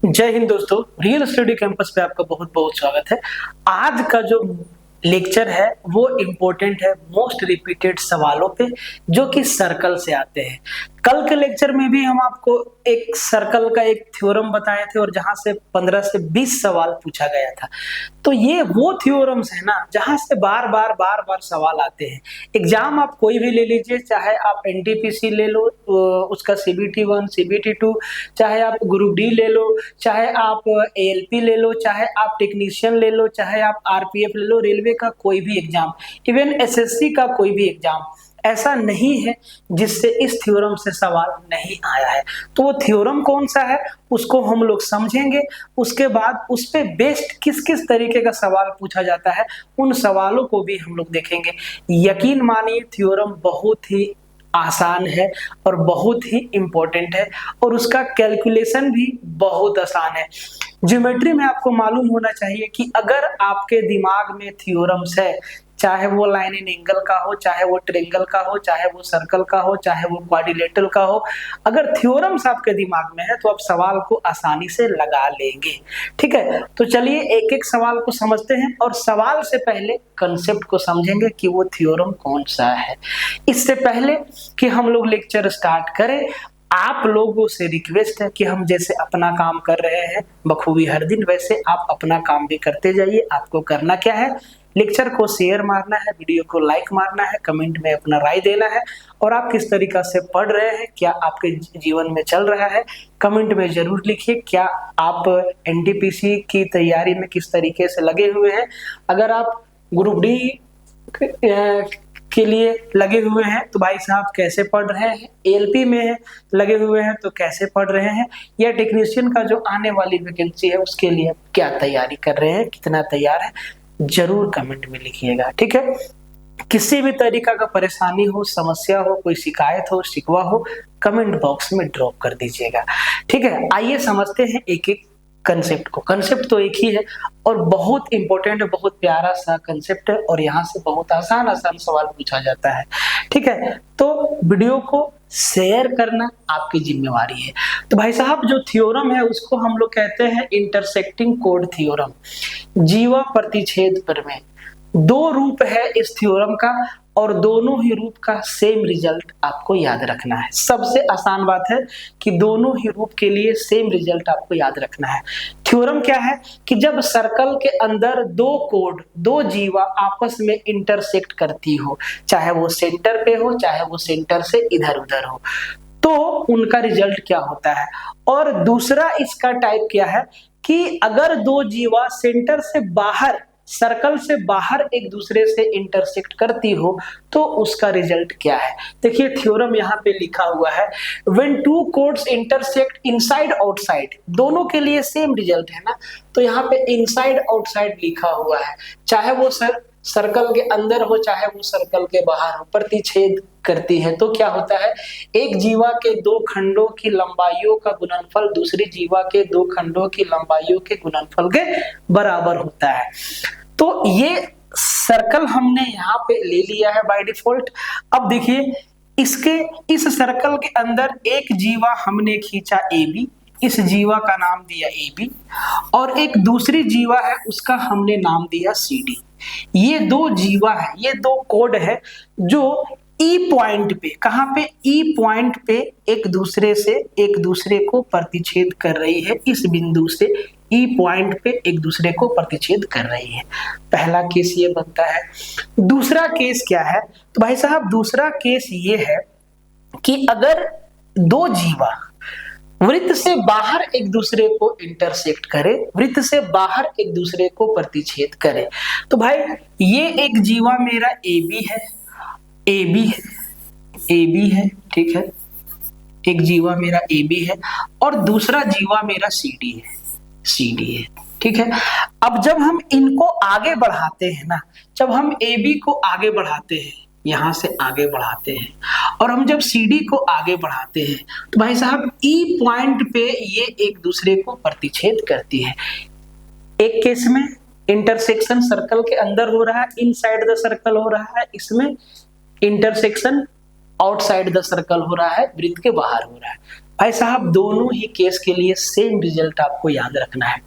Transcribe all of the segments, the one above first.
जय हिंद दोस्तों, real study campus पे आपका बहुत बहुत स्वागत है। आज का जो लेक्चर है वो इम्पोर्टेंट है मोस्ट रिपीटेड सवालों पे जो कि सर्कल से आते हैं। कल के लेक्चर में भी हम आपको एक सर्कल का एक थ्योरम बताए थे और जहां से 15 से 20 सवाल पूछा गया था। तो ये वो थ्योरम्स है ना जहां से बार बार सवाल आते हैं। एग्जाम आप कोई भी ले लीजिए, चाहे आप एनटीपीसी ले लो उसका सीबीटी 1 सीबीटी 2, चाहे आप ग्रुप डी ले लो, चाहे आप एएलपी ले लो, चाहे आप टेक्नीशियन ले लो, चाहे आप आरपीएफ ले लो, रेलवे का कोई भी एग्जाम, इवन एसएससी का कोई भी एग्जाम, ऐसा नहीं है जिससे इस थ्योरम से सवाल नहीं आया है। तो वो थ्योरम कौन सा है उसको हम लोग समझेंगे, उसके बाद उस पे बेस्ड किस किस तरीके का सवाल पूछा जाता है उन सवालों को भी हम लोग देखेंगे। यकीन मानिए थ्योरम बहुत ही आसान है और बहुत ही इंपॉर्टेंट है और उसका कैलकुलेशन भी बहुत आसान है। ज्योमेट्री में आपको मालूम होना चाहिए कि अगर आपके दिमाग में थ्योरम्स है, चाहे वो लाइन एंड एंगल का हो, चाहे वो ट्रायंगल का हो, चाहे वो सर्कल का हो, चाहे वो क्वाड्रिलेटरल का हो, अगर थ्योरम्स आपके दिमाग में है तो आप सवाल को आसानी से लगा लेंगे। ठीक है, तो चलिए एक एक सवाल को समझते हैं और सवाल से पहले कंसेप्ट को समझेंगे कि वो थ्योरम कौन सा है। इससे पहले कि हम लोग लेक्चर स्टार्ट करें, आप लोगों से रिक्वेस्ट है कि हम जैसे अपना काम कर रहे हैं बखूबी हर दिन, वैसे आप अपना काम भी करते जाइए। आपको करना क्या है, लेक्चर को शेयर मारना है, वीडियो को लाइक मारना है, कमेंट में अपना राय देना है और आप किस तरीका से पढ़ रहे हैं, क्या आपके जीवन में चल रहा है, कमेंट में जरूर लिखिए। क्या आप एनटीपीसी की तैयारी में किस तरीके से लगे हुए हैं, अगर आप ग्रुप डी के लिए लगे हुए हैं तो भाई साहब कैसे पढ़ रहे हैं, एएलपी में लगे हुए हैं तो कैसे पढ़ रहे हैं, या टेक्नीशियन का जो आने वाली वैकेंसी है उसके लिए क्या तैयारी कर रहे हैं, कितना तैयार है, जरूर कमेंट में लिखिएगा। ठीक है, किसी भी तरीका का परेशानी हो, समस्या हो, कोई शिकायत हो, शिकवा हो, कमेंट बॉक्स में ड्रॉप कर दीजिएगा। ठीक है, आइए समझते हैं एक एक कंसेप्ट को। कंसेप्ट तो एक ही है और बहुत इंपॉर्टेंट है, बहुत प्यारा सा कंसेप्ट है और यहाँ से बहुत आसान आसान सवाल पूछा जाता है। ठीक है, तो वीडियो को शेयर करना आपकी जिम्मेवारी है। तो भाई साहब जो थ्योरम है उसको हम लोग कहते हैं इंटरसेक्टिंग कोड थ्योरम। जीवा प्रतिच्छेद प्रमेय। दो रूप है इस थ्योरम का और दोनों ही रूप का सेम रिजल्ट आपको याद रखना है। सबसे आसान बात है कि दोनों ही रूप के लिए सेम रिजल्ट आपको याद रखना है। थ्योरम क्या है कि जब सर्कल के अंदर दो कोड, दो जीवा आपस में इंटरसेक्ट करती हो, चाहे वो सेंटर पे हो, चाहे वो सेंटर से इधर उधर हो, तो उनका रिजल्ट क्या होता है। और दूसरा इसका टाइप क्या है कि अगर दो जीवा सेंटर से बाहर, सर्कल से बाहर एक दूसरे से इंटरसेक्ट करती हो तो उसका रिजल्ट क्या है। देखिए थ्योरम यहाँ पे लिखा हुआ है, when two codes intersect inside outside, दोनों के लिए सेम रिजल्ट है ना, तो यहाँ पे इनसाइड आउटसाइड लिखा हुआ है, चाहे वो सर्कल के अंदर हो चाहे वो सर्कल के बाहर हो, प्रतिच्छेद करती है तो क्या होता है, एक जीवा के दो खंडों की लंबाइयों का गुणनफल दूसरी जीवा के दो खंडों की लंबाइयों के गुणनफल के बराबर होता है। तो ये सर्कल हमने यहाँ पे ले लिया है बाय डिफॉल्ट। अब देखिए इसके इस सर्कल के अंदर एक जीवा हमने खींचा ए बी, इस जीवा का नाम दिया ए बी, और एक दूसरी जीवा है उसका हमने नाम दिया सी डी। ये दो जीवा है, ये दो कोड है जो ई पॉइंट पे, कहां पे, ई पॉइंट पे एक दूसरे को प्रतिच्छेद कर रही है। इस बिंदु से ई पॉइंट पे एक दूसरे को प्रतिच्छेद कर रही है। पहला केस ये बनता है। दूसरा केस क्या है, तो भाई साहब दूसरा केस ये है कि अगर दो जीवा वृत्त से बाहर एक दूसरे को इंटरसेक्ट करे, वृत्त से बाहर एक दूसरे को प्रतिच्छेद करे, तो भाई ये एक जीवा मेरा ए बी है, ए बी है, ए बी है, ठीक है, एक जीवा मेरा ए बी है और दूसरा जीवा मेरा सी डी है, सी डी है। ठीक है, अब जब हम इनको आगे बढ़ाते हैं ना, जब हम ए बी को आगे बढ़ाते हैं, यहां से आगे बढ़ाते हैं और हम जब सी डी को आगे बढ़ाते हैं तो भाई साहब ई पॉइंट पे ये एक दूसरे को प्रतिच्छेद करती है। एक केस में इंटरसेक्शन सर्कल के अंदर हो रहा है, इनसाइड द सर्कल हो रहा है, इसमें इंटरसेक्शन आउटसाइड द सर्कल हो रहा है, वृत्त के बाहर हो रहा है। भाई साहब दोनों ही केस के लिए सेम रिजल्ट आपको याद रखना है।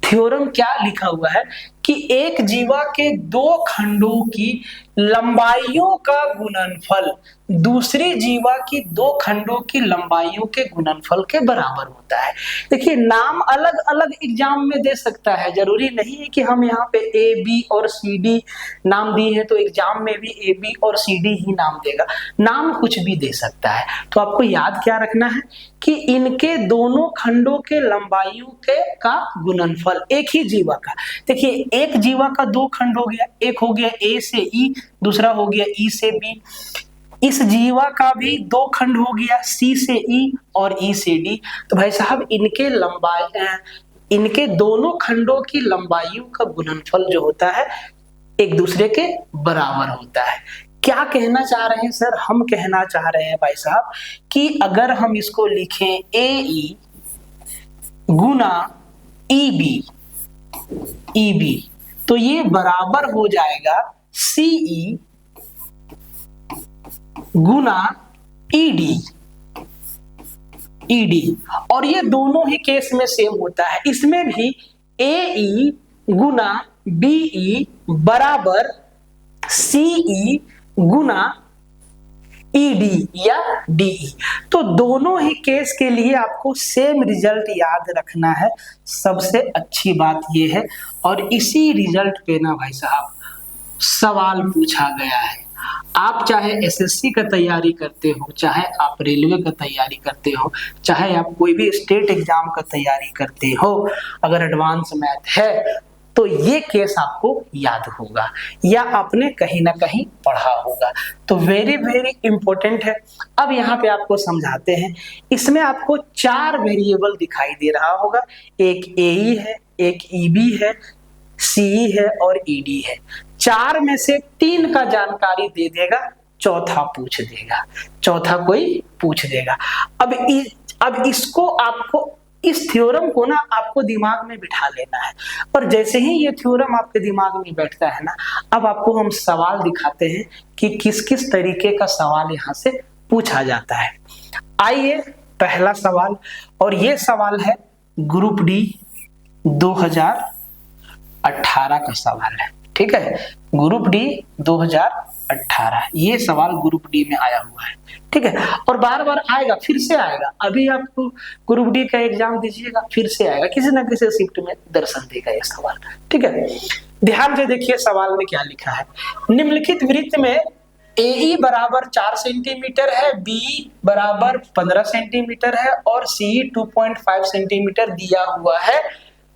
थ्योरम क्या लिखा हुआ है कि एक जीवा के दो खंडों की लंबाइयों का गुणनफल दूसरी जीवा की दो खंडों की लंबाइयों के गुणनफल के बराबर होता है। देखिए नाम अलग अलग एग्जाम में दे सकता है, जरूरी नहीं है कि हम यहाँ पे ए बी और सी डी नाम दिए हैं तो एग्जाम में भी ए बी और सी डी ही नाम देगा, नाम कुछ भी दे सकता है। तो आपको याद क्या रखना है कि इनके दोनों खंडों के लंबाइयों के का गुणनफल एक ही जीवा का। देखिए एक जीवा का दो खंड हो गया, एक हो गया ए से ई, दूसरा हो गया ई से बी। इस जीवा का भी दो खंड हो गया सी से ई और ई से डी। तो भाई साहब इनके दोनों खंडों की लंबाइयों का गुणनफल जो होता है एक दूसरे के बराबर होता है। क्या कहना चाह रहे हैं सर? हम कहना चाह रहे हैं भाई साहब कि अगर हम इसको लिखें ए ई गुना ई बी तो ये बराबर हो जाएगा सी ई गुना ईडी और ये दोनों ही केस में सेम होता है। इसमें भी ए ई गुना बी ई बराबर सी ई गुना ईडी या डीई। तो दोनों ही केस के लिए आपको सेम रिजल्ट याद रखना है, सबसे अच्छी बात यह है। और इसी रिजल्ट पे ना भाई साहब सवाल पूछा गया है। आप चाहे एसएससी का तैयारी करते हो, चाहे आप रेलवे का तैयारी करते हो, चाहे आप कोई भी स्टेट एग्जाम का तैयारी करते हो, अगर एडवांस मैथ है तो ये केस आपको याद होगा या आपने कहीं ना कहीं पढ़ा होगा। तो वेरी वेरी इंपॉर्टेंट है। अब यहाँ पे आपको समझाते हैं। इसमें आपको चार वेरिएबल दिखाई दे रहा होगा, एक ए है, एक ईबी है, सी है और ईडी है। चार में से तीन का जानकारी दे देगा, चौथा पूछ देगा, चौथा कोई पूछ देगा। अब इसको आपको इस थ्योरम को ना आपको दिमाग में बिठा लेना है। और जैसे ही ये थ्योरम आपके दिमाग में बैठता है ना, अब आपको हम सवाल दिखाते हैं कि किस किस तरीके का सवाल यहाँ से पूछा जाता है। आइए पहला सवाल, और ये सवाल है ग्रुप डी 2018 का सवाल है। ठीक है, ग्रुप डी 2018 ये सवाल ग्रुप डी में आया हुआ है। ठीक है, और बार बार आएगा, फिर से आएगा। अभी आपको ग्रुप डी का एग्जाम दीजिएगा, फिर से आएगा, किसी ना किसी शिफ्ट में दर्शन देगा ये सवाल। ठीक है, ध्यान से देखिए सवाल में क्या लिखा है। निम्नलिखित वृत्त में ए बराबर 4 सेंटीमीटर है, बी बराबर 15 सेंटीमीटर है और सी 2.5 सेंटीमीटर दिया हुआ है,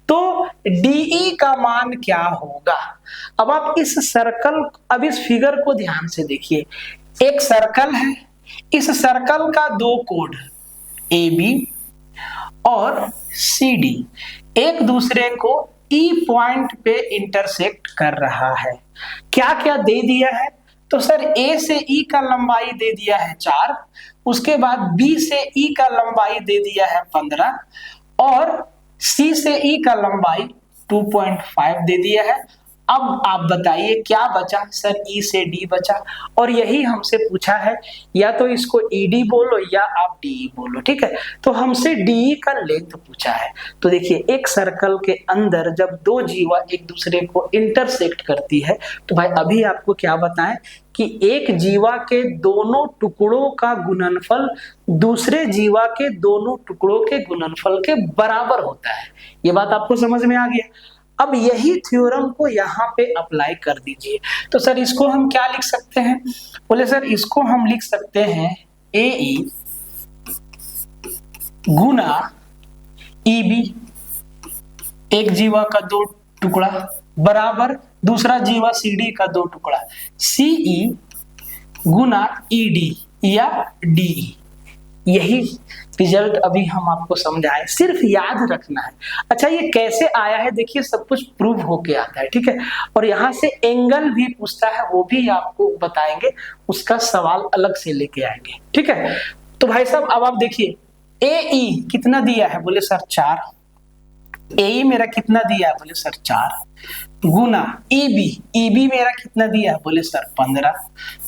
तो डीई का मान क्या होगा? अब आप इस फिगर को ध्यान से देखिए। एक सर्कल है, इस सर्कल का दो कोड ए बी और सी डी एक दूसरे को ई पॉइंट पे इंटरसेक्ट कर रहा है। क्या क्या दे दिया है? तो सर ए से ई का लंबाई दे दिया है 4, उसके बाद बी से ई का लंबाई दे दिया है 15 और सी से ई का लंबाई 2.5 दे दिया है। अब आप बताइए क्या बचा? सर ई से डी बचा, और यही हमसे पूछा है, या तो इसको ईडी बोलो या आप डीई बोलो। ठीक है, तो हमसे डीई का लेंथ पूछा है। तो देखिए एक सर्कल के अंदर जब दो जीवा एक दूसरे को इंटरसेक्ट करती है, तो भाई अभी आपको क्या बताएं कि एक जीवा के दोनों टुकड़ों का गुणनफल दूसरे जीवा के दोनों टुकड़ों के गुणनफल के बराबर होता है। ये बात आपको समझ में आ गया। अब यही थ्योरम को यहाँ पे अप्लाई कर दीजिए। तो सर इसको हम क्या लिख सकते हैं? बोले सर इसको हम लिख सकते हैं ए ई गुना ईबी, एक जीवा का दो टुकड़ा बराबर दूसरा जीवा सीडी का दो टुकड़ा, सीई गुना ईडी या डीई। यही रिजल्ट अभी हम आपको समझाए, सिर्फ याद रखना है। अच्छा ये कैसे आया है? देखिए सब कुछ प्रूव होके आता है। ठीक है, और यहाँ से एंगल भी पूछता है, वो भी आपको बताएंगे, उसका सवाल अलग से लेके आएंगे। ठीक है, तो भाई साहब अब आप देखिए ए ई कितना दिया है? बोले सर 4। ए ई मेरा कितना दिया है? बोले सर 4। गुना ईबी, ईबी मेरा कितना दिया, बोले सर 15,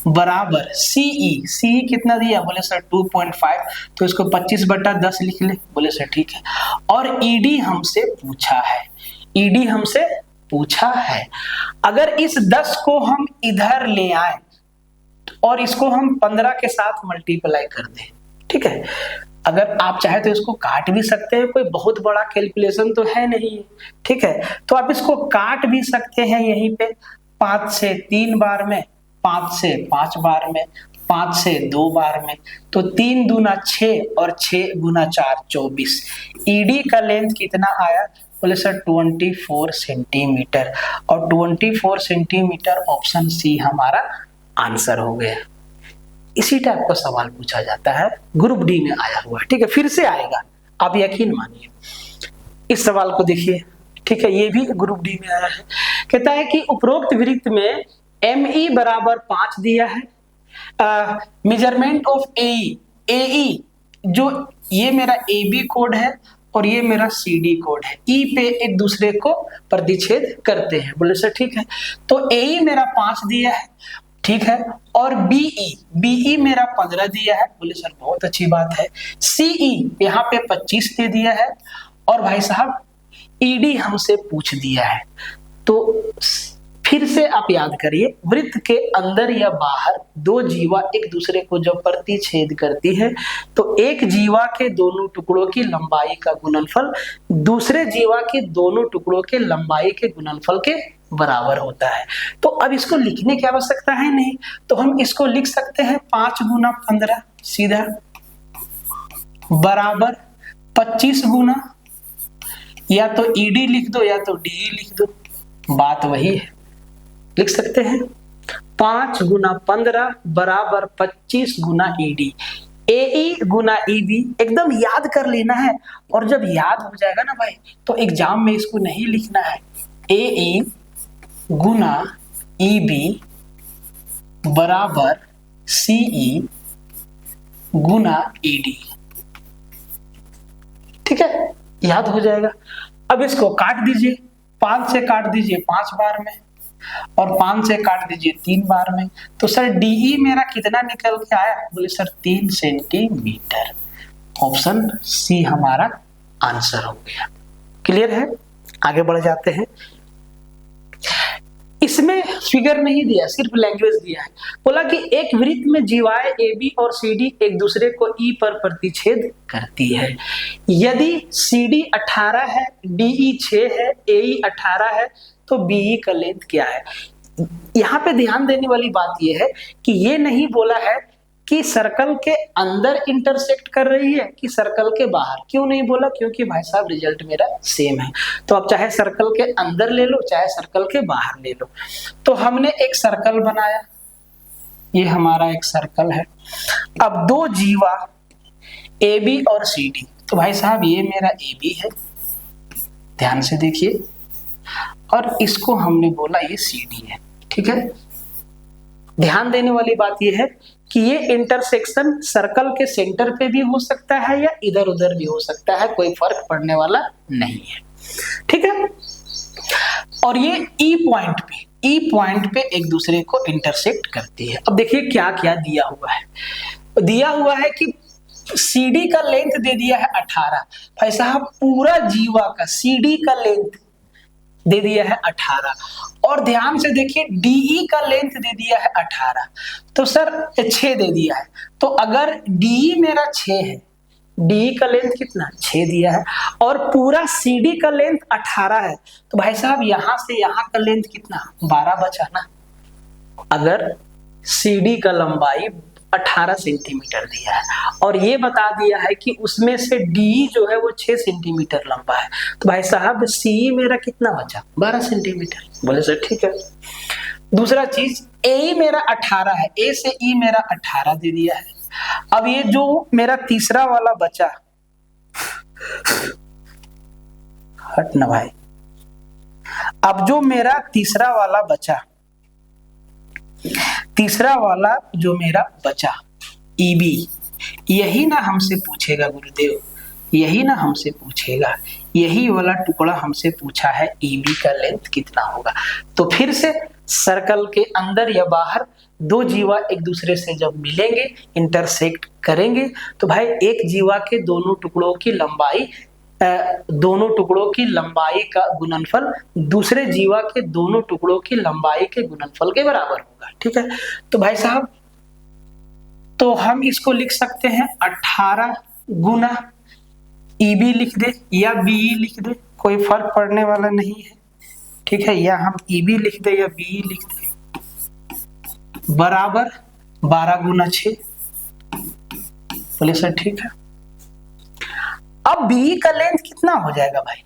बराबर सीई कितना दिया, बोले सर 2.5, तो इसको 25/10 लिख ले, बोले सर ठीक है। और ईडी हमसे पूछा है, ईडी हमसे पूछा है, अगर इस 10 को हम इधर ले आए और इसको हम 15 के साथ मल्टीप्लाई कर दें, ठीक है, अगर आप चाहे तो इसको काट भी सकते हैं, कोई बहुत बड़ा कैलकुलेशन तो है नहीं, ठीक है, तो आप इसको काट भी सकते हैं यहीं पे, 5 से 3 बार में, 5 से 5 बार में, 5 से 2 बार में, तो 3 दूना 6 और 6 गुना 4 24। ईडी का लेंथ कितना आया, बोले सर 24 सेंटीमीटर, और 24 सेंटीमीटर ऑप्शन सी हमारा आंसर हो गया। इसी टाइप का सवाल पूछा जाता है, ग्रुप डी में आया हुआ है, ठीक है, फिर से आएगा, आप यकीन मानिए। इस सवाल को देखिए, ठीक है, ये भी ग्रुप डी में आया है। कहता है कि उपरोक्त वृत्त में ME बराबर 5 दिया है, मेजरमेंट ऑफ AE जो ये मेरा AB कोड है और ये मेरा CD कोड है, E पे एक दूसरे को प्रतिच्छेद करते हैं, बोले सर ठीक है, तो AE मेरा 5 दिया है, ठीक है, और BE मेरा 15 दिया है, बोले सर बहुत अच्छी बात है, CE यहाँ पे 25 दे दिया है, और भाई साहब ED हमसे पूछ दिया है। तो फिर से आप याद करिए, वृत्त के अंदर या बाहर दो जीवा एक दूसरे को जब प्रतिच्छेद करती है तो एक जीवा के दोनों टुकड़ों की लंबाई का गुणनफल दूसरे जीवा के दोनों टुकड़ों के लंबाई के गुणनफल के बराबर होता है। तो अब इसको लिखने की आवश्यकता है नहीं, तो हम इसको लिख सकते हैं 5 गुना 15 सीधा बराबर 25 गुना, या तो ईडी लिख दो या तो डीई लिख दो, बात वही है, लिख सकते हैं 5 गुना 15 बराबर 25 गुना ईडी। एई गुना ईबी एकदम याद कर लेना है, और जब याद हो जाएगा ना भाई तो एग्जाम में इसको नहीं लिखना है। एई गुना ईबी बराबर सीई गुना ईडी, ठीक है, याद हो जाएगा। अब इसको काट दीजिए, 5 से काट दीजिए 5 बार में, और 5 से काट दीजिए 3 बार में, तो सर डीई मेरा कितना निकल के आया, बोले सर 3 सेंटीमीटर। ऑप्शन सी हमारा आंसर हो गया। क्लियर है, आगे बढ़ जाते हैं। इसमें फिगर नहीं दिया, सिर्फ लैंग्वेज दिया है। बोला कि एक वृत्त में जीवाएं AB और CD एक दूसरे को E पर प्रतिच्छेद करती है। यदि CD 18 है, DE 6 है, AE 18 है, तो BE का लेंथ क्या है। यहाँ पे ध्यान देने वाली बात यह है कि ये नहीं बोला है कि सर्कल के अंदर इंटरसेक्ट कर रही है कि सर्कल के बाहर। क्यों नहीं बोला, क्योंकि भाई साहब रिजल्ट मेरा सेम है, तो आप चाहे सर्कल के अंदर ले लो चाहे सर्कल के बाहर ले लो। तो हमने एक सर्कल बनाया, ये हमारा एक सर्कल है। अब दो जीवा AB और CD, तो भाई साहब ये मेरा AB है, ध्यान से देखिए, और इसको हमने बोला ये CD है, ठीक है। ध्यान देने वाली बात यह है कि ये इंटरसेक्शन सर्कल के सेंटर पे भी हो सकता है या इधर उधर भी हो सकता है, कोई फर्क पड़ने वाला नहीं है, ठीक है। और ये ई पॉइंट पे एक दूसरे को इंटरसेक्ट करती है। अब देखिए क्या क्या दिया हुआ है, दिया हुआ है कि CD का लेंथ दे दिया है 18, भाई साहब पूरा जीवा का CD का लेंथ दे दिया है 18, और ध्यान से देखिए DE का लेंथ दे दिया है 18, तो सर 6 दे दिया है। तो अगर DE मेरा 6 है, DE का लेंथ कितना 6 दिया है, और पूरा CD का लेंथ 18 है, तो भाई साहब यहां से यहां का लेंथ कितना 12 बचा ना। अगर CD का लंबाई 18 सेंटीमीटर दिया है और ये बता दिया है कि उसमें से DE जो है वो 6 सेंटीमीटर लंबा है, तो भाई साहब CE मेरा कितना बचा 12 सेंटीमीटर। बोले सर ठीक है। दूसरा चीज AE मेरा 18 है, A से E मेरा 18 दे दिया है। अब ये जो मेरा तीसरा वाला बचा, हट ना भाई, अब जो मेरा तीसरा वाला जो मेरा बचा EB, यही ना हमसे पूछेगा गुरुदेव, यही ना हमसे पूछेगा यही वाला टुकड़ा हमसे पूछा है AB का लेंथ कितना होगा। तो फिर से सर्कल के अंदर या बाहर दो जीवा एक दूसरे से जब मिलेंगे, इंटरसेक्ट करेंगे, तो भाई एक जीवा के दोनों टुकड़ों की लंबाई का गुणनफल दूसरे जीवा के दोनों टुकड़ों की लंबाई के गुणनफल के बराबर होगा। ठीक है, तो भाई साहब तो हम इसको लिख सकते हैं 18 गुना EB लिख दे या BE लिख दे, कोई फर्क पड़ने वाला नहीं है। ठीक है, या हम EB लिख दे या BE लिख दे, बराबर 12 गुना 6। बोले सर ठीक है। अब BE का लेंथ कितना हो जाएगा भाई,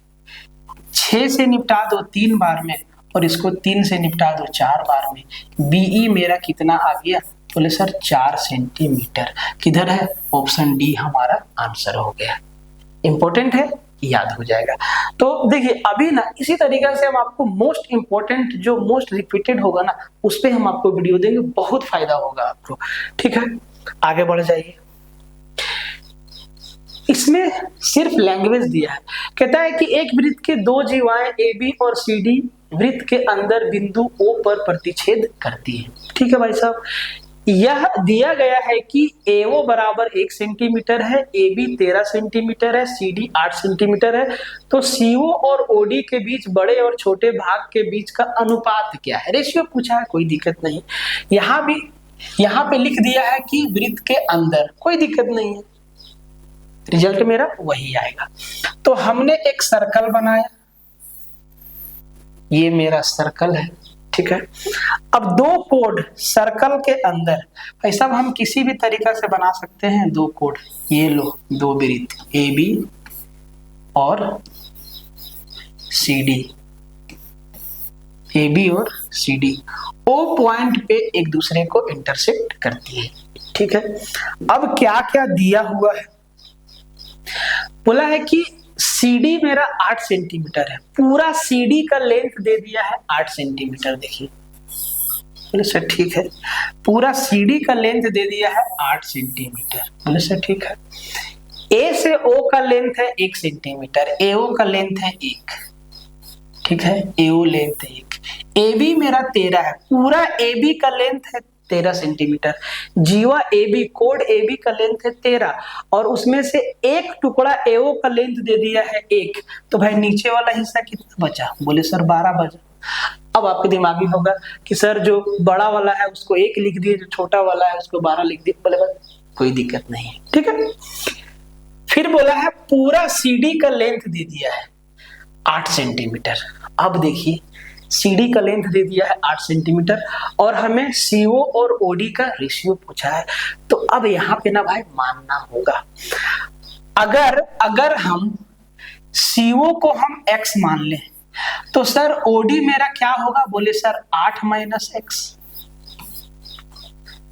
6 से निपटा दो 3 बार में और इसको 3 से निपटा दो 4 बार में। BE मेरा कितना आ गया, बोले सर 4 सेंटीमीटर। किधर है, ऑप्शन डी हमारा आंसर हो गया। इंपॉर्टेंट है, याद हो जाएगा। तो देखिए अभी ना इसी तरीके से हम आपको मोस्ट इंपॉर्टेंट जो मोस्ट रिपीटेड होगा ना उस पे हम आपको वीडियो देंगे, बहुत फायदा होगा आपको। ठीक है, आगे बढ़ जाइए। इसमें सिर्फ लैंग्वेज दिया है, कहता है कि एक वृत्त के दो जीवाएं AB और CD वृत्त के अंदर बिंदु O पर प्रतिच्छेद करती है। ठीक है भाई साहब, यह दिया गया है कि AO बराबर 1 सेंटीमीटर है, AB 13 सेंटीमीटर है, CD 8 सेंटीमीटर है। तो CO और OD के बीच बड़े और छोटे भाग के बीच का अनुपात क्या है, रेशियो पूछा है, कोई दिक्कत नहीं। यहाँ पे लिख दिया है कि वृत्त के अंदर, कोई दिक्कत नहीं है, रिजल्ट मेरा वही आएगा। तो हमने एक सर्कल बनाया, ये मेरा सर्कल है। ठीक है, अब दो कोड सर्कल के अंदर, भाई साहब हम किसी भी तरीका से बना सकते हैं दो कोड। ये लो, दो वृत्त AB और CD, AB और CD O पॉइंट पे एक दूसरे को इंटरसेक्ट करती है। ठीक है, अब क्या क्या दिया हुआ है, बोला है कि CD मेरा 8 सेंटीमीटर है, पूरा CD का लेंथ दे दिया है 8 सेंटीमीटर। देखिए, बोले सर ठीक है, पूरा CD का लेंथ दे दिया है 8 सेंटीमीटर। बोले सर ठीक है। A से O का लेंथ है 1 सेंटीमीटर, AO का लेंथ है 1। ठीक है, AO लेंथ है 1। AB मेरा 13 है, पूरा AB का लेंथ है 13 सेंटीमीटर। जीवा AB, कोड AB का लेंथ है 13 और उसमें से एक टुकड़ा AO का लेंथ दे दिया है 1। तो भाई नीचे वाला हिस्सा कितना बचा, बोले सर 12 बचा। अब आपके दिमाग में होगा कि सर जो बड़ा वाला है उसको 1 लिख दिए, जो छोटा वाला है उसको 12 लिख दिए। बोले बस कोई दिक्कत नहीं है। ठीक है, फिर बोला है पूरा CD का लेंथ दे दिया है 8 सेंटीमीटर। अब देखिए CD का लेंथ दे दिया है 8 सेंटीमीटर और हमें CO और OD का रेशियो पूछा है। तो अब यहाँ पे ना भाई मानना होगा, अगर हम CO को हम x मान लें तो सर OD मेरा क्या होगा, बोले सर 8 - x।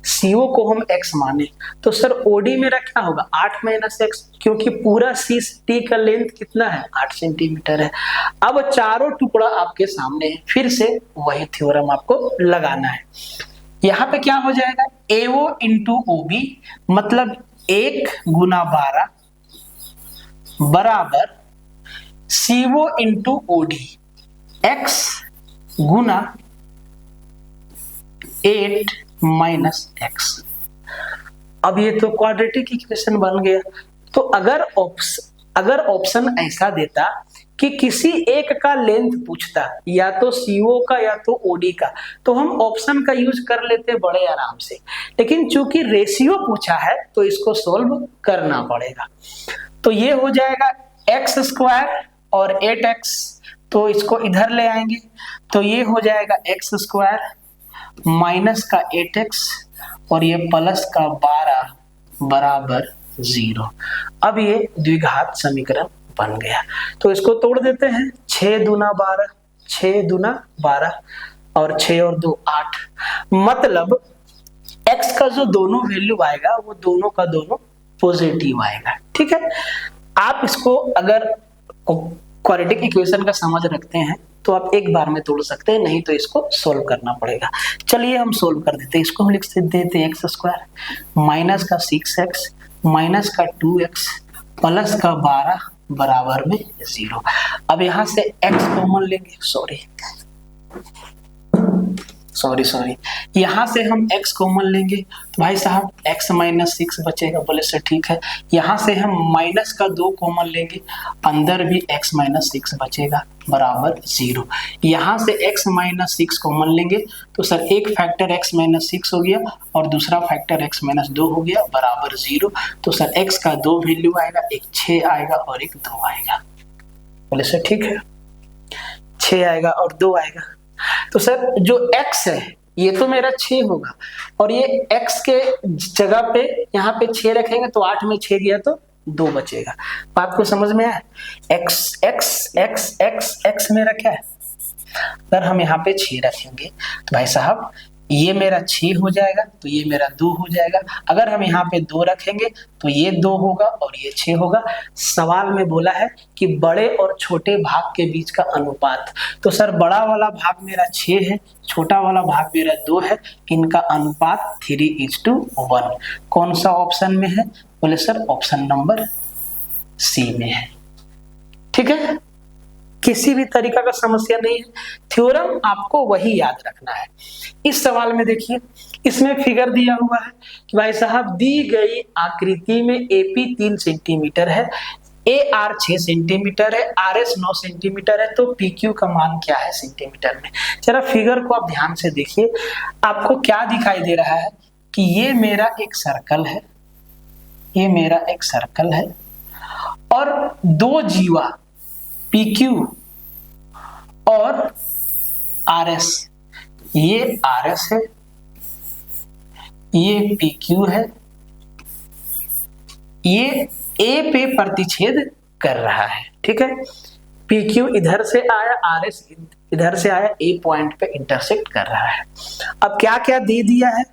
CO को हम x माने तो सर OD मेरा क्या होगा 8 - x, क्योंकि पूरा CD का लेंथ कितना है 8 सेंटीमीटर है। अब चारों टुकड़ा आपके सामने है, फिर से वही थ्योरम आपको लगाना है। यहाँ पे क्या हो जाएगा, AO × OB मतलब 1 × 12 बराबर CO × OD x गुना 8 - x। अब ये तो क्वाड्रेटिक इक्वेशन बन गया। तो अगर ऑप्शन ऐसा देता कि किसी एक का लेंथ पूछता, या तो CO का या तो OD का, तो हम ऑप्शन का यूज कर लेते बड़े आराम से। लेकिन चूंकि रेशियो पूछा है तो इसको सोल्व करना पड़ेगा। तो ये हो जाएगा x² और 8x, तो इसको इधर ले आएंगे तो ये हो जाएगा x² माइनस का 8x और ये प्लस का 12 बराबर 0। अब ये द्विघात समीकरण बन गया। तो इसको तोड़ देते हैं, 6 दूना 12, 6 दूना 12 और 6 और 2 8। मतलब x का जो दोनों वैल्यू आएगा वो दोनों का दोनों पॉजिटिव आएगा। ठीक है, आप इसको अगर क्वाड्रेटिक इक्वेशन का समझ रखते हैं तो आप एक बार में तोड़ सकते हैं, नहीं तो इसको सोल्व करना पड़ेगा। चलिए हम सोल्व कर देते हैं। इसको हम लिख देते हैं x² माइनस का 6x माइनस का 2x प्लस का 12 बराबर में 0। अब यहां से x कॉमन लेंगे, सॉरी, यहां से हम x कॉमन लेंगे तो भाई साहब x माइनस 6 बचेगा। बोले सर ठीक है। यहां से हम माइनस का 2 कॉमन लेंगे, अंदर भी x माइनस 6 बचेगा बराबर 0। यहां से x माइनस 6 कॉमन लेंगे तो सर एक फैक्टर x माइनस 6 हो गया और दूसरा फैक्टर x माइनस 2 हो गया बराबर 0। तो सर x का 2 वैल्यू आएगा, एक 6 आएगा और एक 2 आएगा। बोले सर ठीक है, 6 आएगा और 2 आएगा। तो सर जो x है ये तो मेरा 6 होगा और ये x के जगह पे यहाँ पे 6 रखेंगे तो 8 में 6 गया तो 2 बचेगा। बात को समझ में आया? x x x x x मेरा क्या है? अगर हम यहाँ पे 6 रखेंगे तो भाई साहब ये मेरा 6 हो जाएगा तो ये मेरा 2 हो जाएगा। अगर हम यहाँ पे 2 रखेंगे तो ये 2 होगा और ये 6 होगा। सवाल में बोला है कि बड़े और छोटे भाग के बीच का अनुपात। तो सर बड़ा वाला भाग मेरा 6 है, छोटा वाला भाग मेरा 2 है, इनका अनुपात 3:1। कौन सा ऑप्शन में है? बोले सर ऑप्शन नंबर सी में है। ठीक है, किसी भी तरीका का समस्या नहीं है, थ्योरम आपको वही याद रखना है। इस सवाल में देखिए, इसमें फिगर दिया हुआ है कि भाई साहब दी गई आकृति में AP 3 सेंटीमीटर है, AR 6 सेंटीमीटर है, RS 9 सेंटीमीटर है, तो PQ का मान क्या है सेंटीमीटर में। जरा फिगर को आप ध्यान से देखिए, आपको क्या दिखाई दे रहा है कि ये मेरा एक सर्कल है, ये मेरा एक सर्कल है और दो जीवा PQ और RS, ये RS है, ये PQ है, ये A पे प्रतिच्छेद कर रहा है। ठीक है, PQ इधर से आया, RS इधर से आया, A पॉइंट पे इंटरसेक्ट कर रहा है। अब क्या क्या दे दिया है?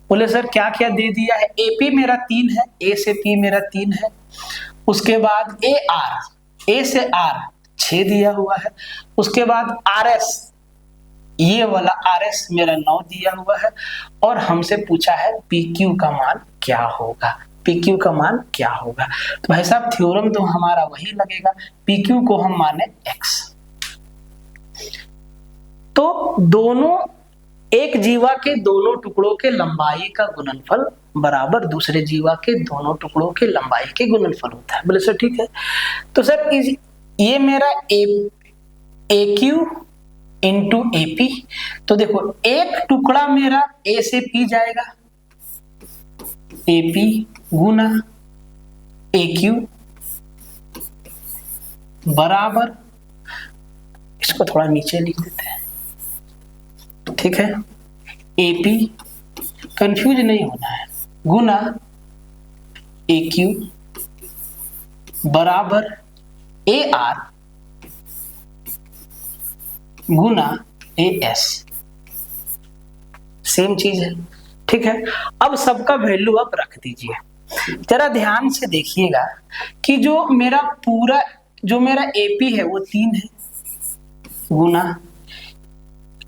बोले सर क्या क्या दे दिया है? AP मेरा 3 है, A से P मेरा 3 है, उसके बाद AR, A से R 6 दिया हुआ है, उसके बाद RS, ये वाला RS मेरा 9 दिया हुआ है और हमसे पूछा है PQ का मान क्या होगा। PQ का मान क्या होगा? तो भाई साहब थ्योरम तो हमारा वही लगेगा, PQ को हम माने x। तो दोनों एक जीवा के दोनों टुकड़ों के लंबाई का गुणनफल बराबर दूसरे जीवा के दोनों टुकड़ों के लंबाई के गुणनफल होता है। बोले सर ठीक है। तो सर ये मेरा AQ इंटू AP, तो देखो एक टुकड़ा मेरा A से P जाएगा, AP गुना AQ बराबर, इसको थोड़ा नीचे लिख देते हैं, ठीक है, AP कंफ्यूज नहीं होना है, गुना AQ बराबर AR गुना AS, सेम चीज है। ठीक है, अब सबका वैल्यू आप रख दीजिए। जरा ध्यान से देखिएगा कि जो मेरा AP है वो 3 है, गुना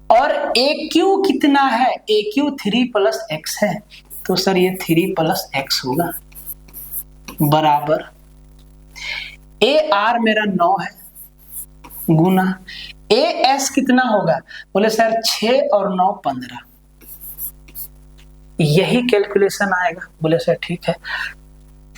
और AQ कितना है? AQ 3 प्लस x है, तो सर ये 3 प्लस x होगा बराबर AR मेरा 9 है, गुना AS कितना होगा? बोले सर 6 और 9 15, यही कैलकुलेशन आएगा। बोले सर ठीक है।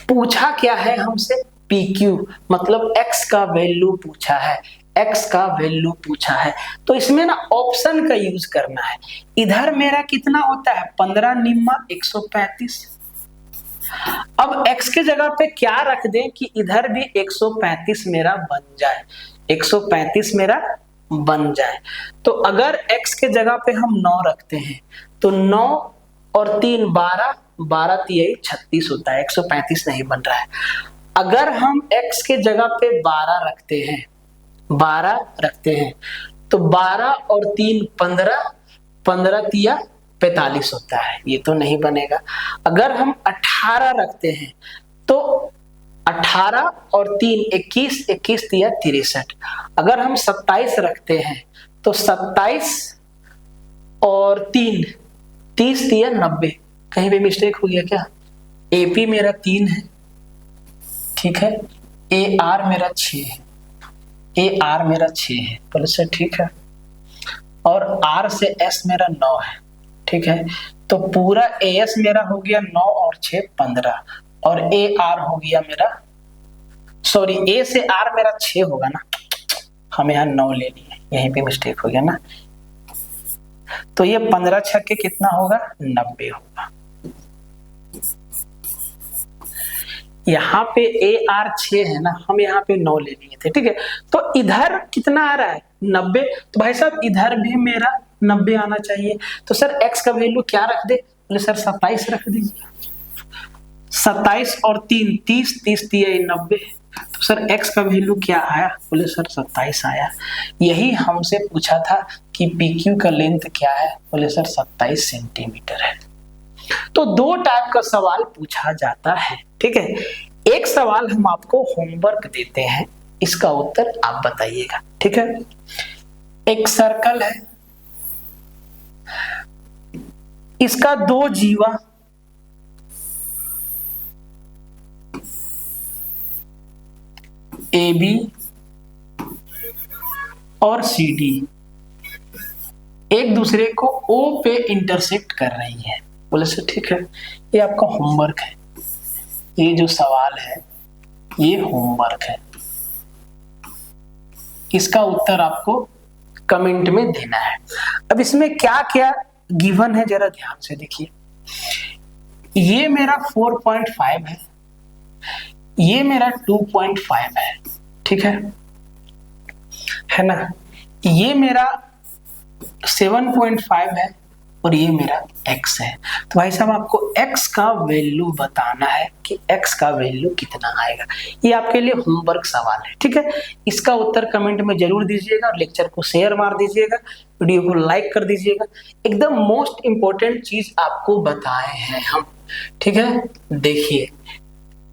पूछा क्या है हमसे? PQ, मतलब x का वैल्यू पूछा है, x का वैल्यू पूछा है, तो इसमें ना ऑप्शन का यूज करना है। इधर मेरा कितना होता है? 15 निम्मा 135। अब x के जगह पे क्या रख दें कि इधर भी 135 मेरा बन जाए, 135 मेरा बन जाए। तो अगर x के जगह पे हम 9 रखते हैं तो 9 और 3 12, 12 3 36 होता है, 135 नहीं बन रहा है। अगर हम x के जगह पे 12 रखते हैं, 12 रखते हैं तो 12 और 3 15, 15 3 45 होता है, ये तो नहीं बनेगा। अगर हम 18 रखते हैं तो 18 और 3 21, 21 3 63। अगर हम 27 रखते हैं तो 27 और 3 30 3 90। कहीं भी मिस्टेक हो गया क्या? AP मेरा 3 है, ठीक है, ए आर मेरा 6 है, ए आर मेरा 6 है, बोले सर ठीक है, और आर से एस मेरा 9 है, ठीक है, तो पूरा ए एस मेरा हो गया 9 और 6 15, और ए आर हो गया मेरा, सॉरी ए से आर मेरा 6 होगा ना, हमें यहाँ 9 लेनी है, यहीं पे मिस्टेक हो गया ना, तो ये 15 छक्के कितना होगा, 90 होगा। यहाँ पे ए आर 6 है ना, हम यहाँ पे 9 ले लिए थे, ठीक है, तो इधर कितना आ रहा है 90, तो भाई साहब इधर भी मेरा 90 आना चाहिए, तो सर x का वैल्यू क्या रख दे, बोले सर 27 रख दीजिए, 27 और 3 30, 30 दिए 90, तो सर x का वैल्यू क्या आया, बोले सर 27 आया। यही हमसे पूछा था कि PQ का लेंथ क्या है, बोले सर 27 सेंटीमीटर है। तो दो टाइप का सवाल पूछा जाता है, ठीक है। एक सवाल हम आपको होमवर्क देते हैं, इसका उत्तर आप बताइएगा, ठीक है। एक सर्कल है, इसका दो जीवा ए बी और सी डी एक दूसरे को ओ पे इंटरसेक्ट कर रही है, बोले सर ठीक है, ये आपका होमवर्क है, ये जो सवाल है ये होमवर्क है, इसका उत्तर आपको कमेंट में देना है। अब इसमें क्या क्या गिवन है जरा ध्यान से देखिए, ये मेरा 4.5 है, ये मेरा 2.5 है, ठीक है ना, ये मेरा 7.5 है और ये मेरा x है। तो भाई साहब आपको x का वैल्यू बताना है कि x का वैल्यू कितना आएगा, ये आपके लिए होमवर्क सवाल है, ठीक है। इसका उत्तर कमेंट में जरूर दीजिएगा और लेक्चर को शेयर मार दीजिएगा, वीडियो को लाइक कर दीजिएगा। एकदम मोस्ट इंपॉर्टेंट चीज आपको बताए हैं हम, ठीक है। देखिए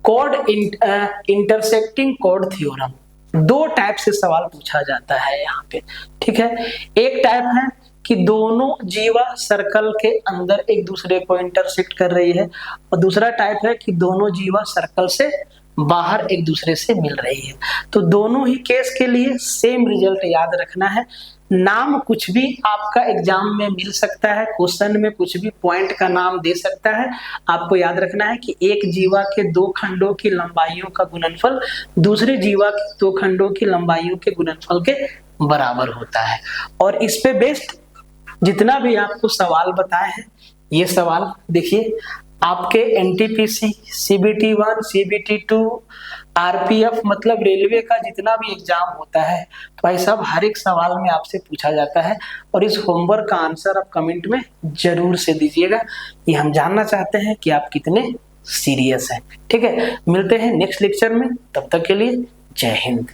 कॉर्ड इंटरसेक्टिंग कॉर्ड थ्योरम, दो टाइप से सवाल पूछा जाता है यहाँ पे, ठीक है। एक टाइप है कि दोनों जीवा सर्कल के अंदर एक दूसरे को इंटरसेक्ट कर रही है, और दूसरा टाइप है कि दोनों जीवा सर्कल से बाहर एक दूसरे से मिल रही है। तो दोनों ही केस के लिए सेम रिजल्ट याद रखना है। नाम कुछ भी आपका एग्जाम में मिल सकता है, क्वेश्चन में कुछ भी पॉइंट का नाम दे सकता है। आपको याद रखना है कि एक जीवा के दो खंडों की लंबाइयों का गुणनफल दूसरे जीवा के दो खंडों की लंबाइयों के गुणनफल के बराबर होता है। और इस पे बेस्ड जितना भी आपको सवाल बताए हैं, ये सवाल देखिए आपके NTPC, CBT1, CBT2, RPF मतलब रेलवे का जितना भी एग्जाम होता है, तो भाई साहब हर एक सवाल में आपसे पूछा जाता है, और इस होमवर्क का आंसर आप कमेंट में जरूर से दीजिएगा। ये हम जानना चाहते हैं कि आप कितने सीरियस हैं, ठीक है। मिलते हैं नेक्स्ट लेक्चर में, तब तक के लिए जय हिंद।